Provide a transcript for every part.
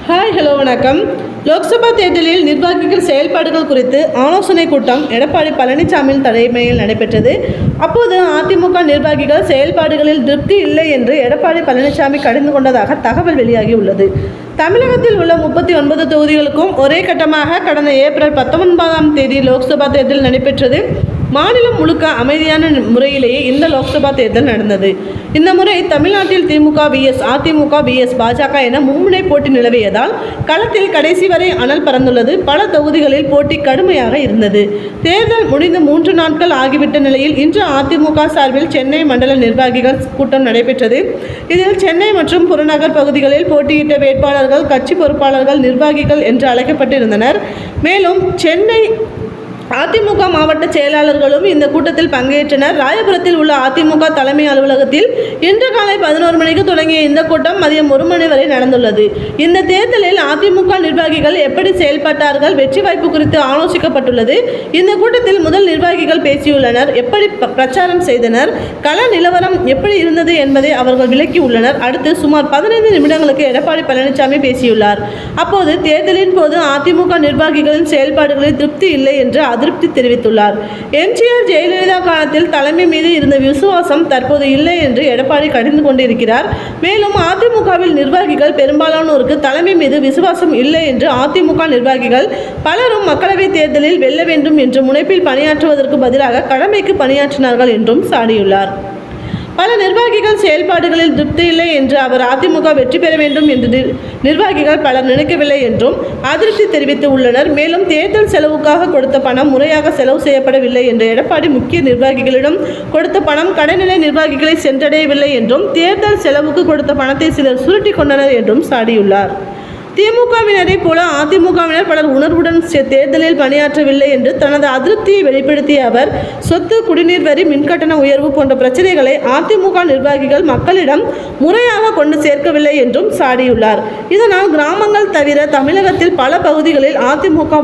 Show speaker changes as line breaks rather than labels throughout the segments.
Hi hello வணக்கம். லோக்சபா தேர்தலில் நிர்வாகிகள் செயல்பாடுகள் குறித்து ஆலோசனை கூட்டம் எடப்பாடி பழனிசாமியின் தலைமையில் நடைபெற்றது. அப்போது அதிமுக நிர்வாகிகள் செயல்பாடுகளில் திருப்தி இல்லை என்று எடப்பாடி பழனிசாமி கடிந்து கொண்டதாக தகவல் வெளியாகியுள்ளது. தமிழகத்தில் உள்ள 39 தொகுதிகளுக்கும் ஒரே கட்டமாக கடந்த ஏப்ரல் 19ஆம் தேதி லோக்சபா தேர்தல் நடைபெற்றது. மாநிலம் முழுக்க அமைதியான முறையிலேயே இந்த லோக்சபா தேர்தல் நடந்தது. இந்த முறை தமிழ்நாட்டில் திமுக vs அதிமுக vs பாஜக என மும்முனை போட்டி நிலவியதால் களத்தில் கடைசி வரை அனல் பறந்துள்ளது. பல தொகுதிகளில் போட்டி கடுமையாக இருந்தது. தேர்தல் முடிந்து 3 நாட்கள் ஆகிவிட்ட நிலையில் இன்று அதிமுக சார்பில் சென்னை மண்டல நிர்வாகிகள் கூட்டம் நடைபெற்றது. இதில் சென்னை மற்றும் புறநகர் பகுதிகளில் போட்டியிட்ட வேட்பாளர்கள், கட்சி பொறுப்பாளர்கள், நிர்வாகிகள் என்று அழைக்கப்பட்டிருந்தனர். மேலும் சென்னை அதிமுக மாவட்ட செயலாளர்களும் இந்த கூட்டத்தில் பங்கேற்றனர். ராயபுரத்தில் உள்ள அதிமுக தலைமை அலுவலகத்தில் இன்று காலை 11 மணிக்கு தொடங்கிய இந்த கூட்டம் மதியம் 1 மணி வரை நடந்துள்ளது. இந்த தேர்தலில் அதிமுக நிர்வாகிகள் எப்படி செயல்பட்டார்கள், வெற்றி வாய்ப்பு குறித்து ஆலோசிக்கப்பட்டுள்ளது. இந்த கூட்டத்தில் முதல் நிர்வாகிகள் பேசியுள்ளனர். எப்படி பிரச்சாரம் செய்தனர், கள நிலவரம் எப்படி இருந்தது என்பதை அவர்கள் விளக்கியுள்ளனர். அடுத்து சுமார் 15 நிமிடங்களுக்கு எடப்பாடி பழனிசாமி பேசியுள்ளார். அப்போது தேர்தலின் போது அதிமுக நிர்வாகிகளின் செயல்பாடுகளில் திருப்தி இல்லை என்று அதிருப்தி தெரிவித்துள்ளார். எம்ஜிஆர் ஜெயலலிதா காலத்தில் தலைமை மீது இருந்த விசுவாசம் தற்போது இல்லை என்று எடப்பாடி கடிந்து கொண்டிருக்கிறார். மேலும் அதிமுகவில் நிர்வாகிகள் பெரும்பாலானோருக்கு தலைமை மீது விசுவாசம் இல்லை என்று அதிமுக நிர்வாகிகள் பலரும் மக்களவைத் தேர்தலில் வெல்ல வேண்டும் என்ற முனைப்பில் பணியாற்றுவதற்கு பதிலாக கடமைக்கு பணியாற்றினார்கள் என்றும் சாடியுள்ளார். பல நிர்வாகிகள் செயல்பாடுகளில் திருப்தி இல்லை என்று அவர் அதிமுக வெற்றி பெற வேண்டும் என்று நிர்வாகிகள் பலர் நினைக்கவில்லை என்றும் அதிருப்தி தெரிவித்து உள்ளனர். மேலும் தேர்தல் செலவுக்காக கொடுத்த பணம் முறையாக செலவு செய்யப்படவில்லை என்று எடப்பாடி முக்கிய நிர்வாகிகளிடம் கொடுத்த பணம் கடைநிலை நிர்வாகிகளை சென்றடையவில்லை என்றும் தேர்தல் செலவுக்கு கொடுத்த பணத்தை சிலர் சுருட்டி கொண்டனர் என்றும் சாடியுள்ளார். திமுகவினரை போல அதிமுகவினர் பலர் உணர்வுடன் தேர்தலில் பணியாற்றவில்லை என்று தனது அதிருப்தியை வெளிப்படுத்திய அவர், சொத்து, குடிநீர் வரி, மின்கட்டண உயர்வு போன்ற பிரச்சனைகளை அதிமுக நிர்வாகிகள் மக்களிடம் முறையாக கொண்டு சேர்க்கவில்லை என்றும் சாடியுள்ளார். இதனால் கிராமங்கள் தவிர தமிழகத்தில் பல பகுதிகளில் அதிமுக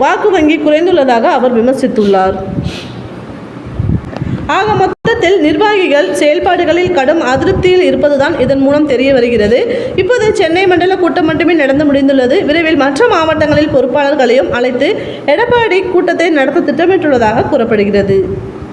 வாக்கு வங்கி குறைந்துள்ளதாக அவர் விமர்சித்துள்ளார். ஆக மொத்தத்தில் நிர்வாகிகள் செயல்பாடுகளில் கடும் அதிருப்தியில் இருப்பதுதான் இதன் மூலம் தெரிய வருகிறது. இப்போது சென்னை மண்டல கூட்டம் மட்டுமே நடந்து முடிந்துள்ளது. விரைவில் மற்ற மாவட்டங்களில் பொறுப்பாளர்களையும் அழைத்து எடப்பாடி கூட்டத்தை நடத்த திட்டமிட்டுள்ளதாக கூறப்படுகிறது.